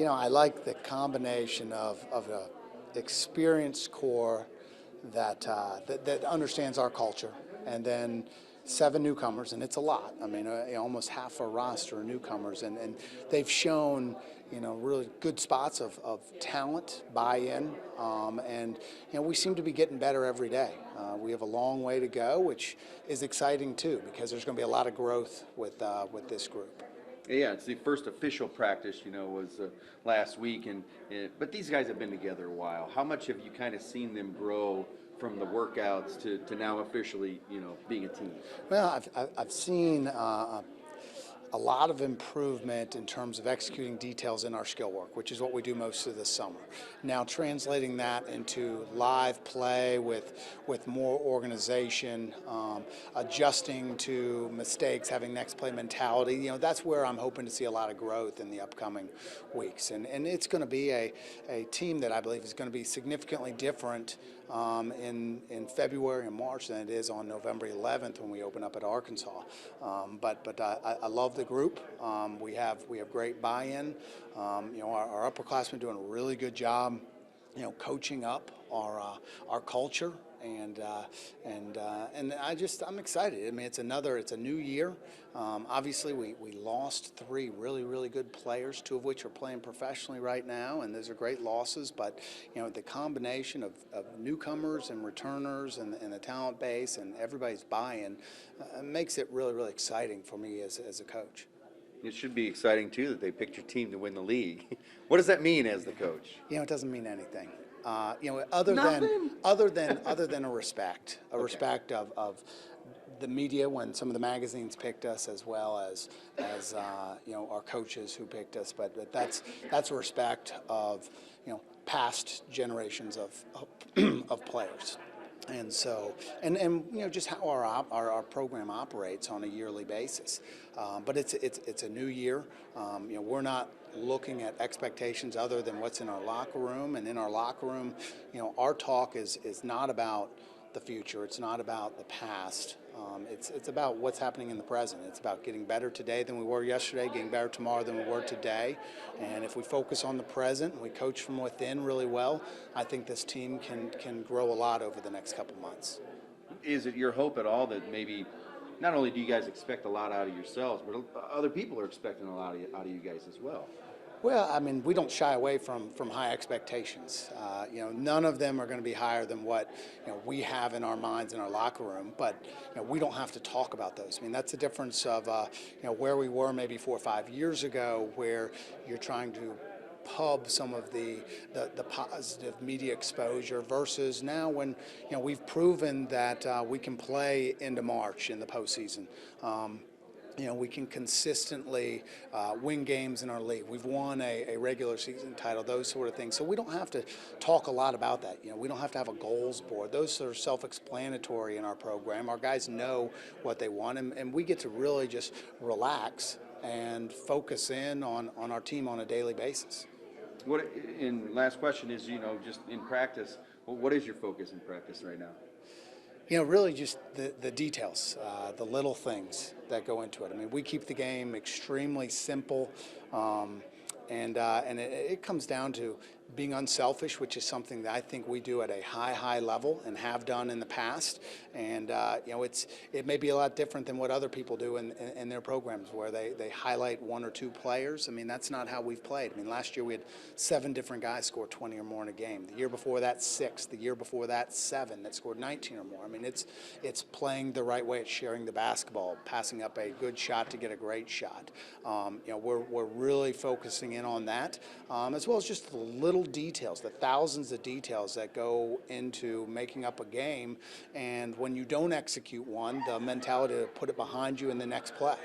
I like the combination of a experienced core that understands our culture, and then 7 newcomers, and it's a lot. I mean, almost half our roster are newcomers, and they've shown, really good spots of talent, buy-in, and we seem to be getting better every day. We have a long way to go, which is exciting too, because there's going to be a lot of growth with this group. Yeah, it's the first official practice, was last week, but these guys have been together a while. How much have you kind of seen them grow from the workouts to now officially, being a team? Well, I've seen a lot of improvement in terms of executing details in our skill work, which is what we do most of the summer. Now translating that into live play with more organization, adjusting to mistakes, having next play mentality, that's where I'm hoping to see a lot of growth in the upcoming weeks. And it's going to be a team that I believe is going to be significantly different in February and March than it is on November 11th when we open up at Arkansas. But I love the group. We have great buy-in. Our upperclassmen doing a really good job, coaching up our culture, and I'm excited. I mean, it's a new year. Obviously, we lost 3 really good players, 2 of which are playing professionally right now, and those are great losses. But the combination of newcomers and returners and the talent base and everybody's buy-in makes it really exciting for me as a coach. It should be exciting too that they picked your team to win the league. What does that mean as the coach? It doesn't mean anything. Other than a respect, respect of the media when some of the magazines picked us, as well as our coaches who picked us. But that's a respect of past generations of players. And so, and just how our program operates on a yearly basis. But it's a new year. We're not looking at expectations other than what's in our locker room. And in our locker room, our talk is not about the future. It's not about the past. It's about what's happening in the present. It's about getting better today than we were yesterday, getting better tomorrow than we were today. And if we focus on the present, we coach from within really well, I think this team can grow a lot over the next couple months. Is it your hope at all that maybe not only do you guys expect a lot out of yourselves, but other people are expecting a lot out of you guys as well? Well, I mean, we don't shy away from high expectations. None of them are going to be higher than what we have in our minds in our locker room. But we don't have to talk about those. I mean, that's the difference of where we were maybe 4 or 5 years ago, where you're trying to pub some of the positive media exposure, versus now when we've proven that we can play into March in the postseason. We can consistently win games in our league. We've won a regular season title, those sort of things. So we don't have to talk a lot about that. We don't have to have a goals board. Those are self-explanatory in our program. Our guys know what they want, and we get to really just relax and focus in on our team on a daily basis. Last question is, just in practice, what is your focus in practice right now? Really just the details, the little things that go into it. I mean, we keep the game extremely simple, and it comes down to being unselfish, which is something that I think we do at a high level and have done in the past. And it may be a lot different than what other people do in their programs, where they highlight 1 or 2 players. I mean, that's not how we've played. I mean, last year we had 7 different guys score 20 or more in a game. The year before that, 6. The year before that, 7 that scored 19 or more. I mean, it's playing the right way. It's sharing the basketball, passing up a good shot to get a great shot. We're really focusing in on that, as well as just the little details, the thousands of details that go into making up a game. And when you don't execute one, the mentality to put it behind you in the next play.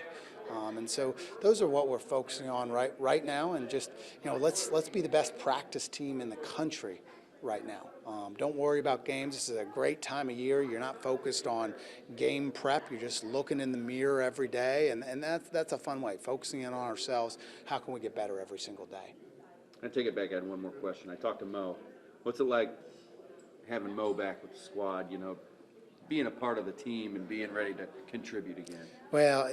And so those are what we're focusing on right now. And just let's be the best practice team in the country right now. Don't worry about games. This is a great time of year. You're not focused on game prep. You're just looking in the mirror every day, and that's a fun way, focusing in on ourselves. How can we get better every single day? I take it back. I had one more question. I talked to Mo. What's it like having Mo back with the squad, being a part of the team and being ready to contribute again? Well,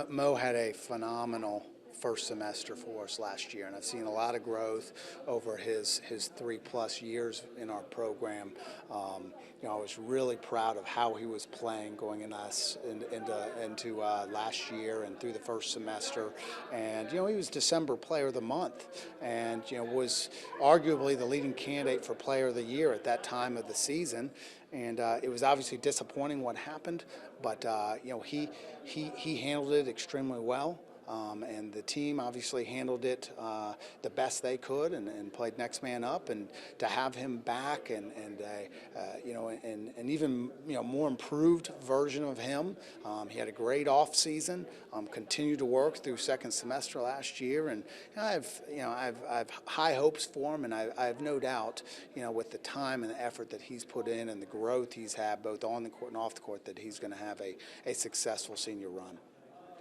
Mo had a phenomenal first semester for us last year, and I've seen a lot of growth over his 3+ years in our program. I was really proud of how he was playing going into last year and through the first semester. And he was December Player of the Month, and was arguably the leading candidate for Player of the Year at that time of the season. And it was obviously disappointing what happened, but he handled it extremely well. And the team obviously handled it the best they could and played next man up. And to have him back and even more improved version of him, he had a great off season. Continued to work through second semester last year, and I've high hopes for him, and I have no doubt with the time and the effort that he's put in and the growth he's had both on the court and off the court that he's going to have a successful senior run.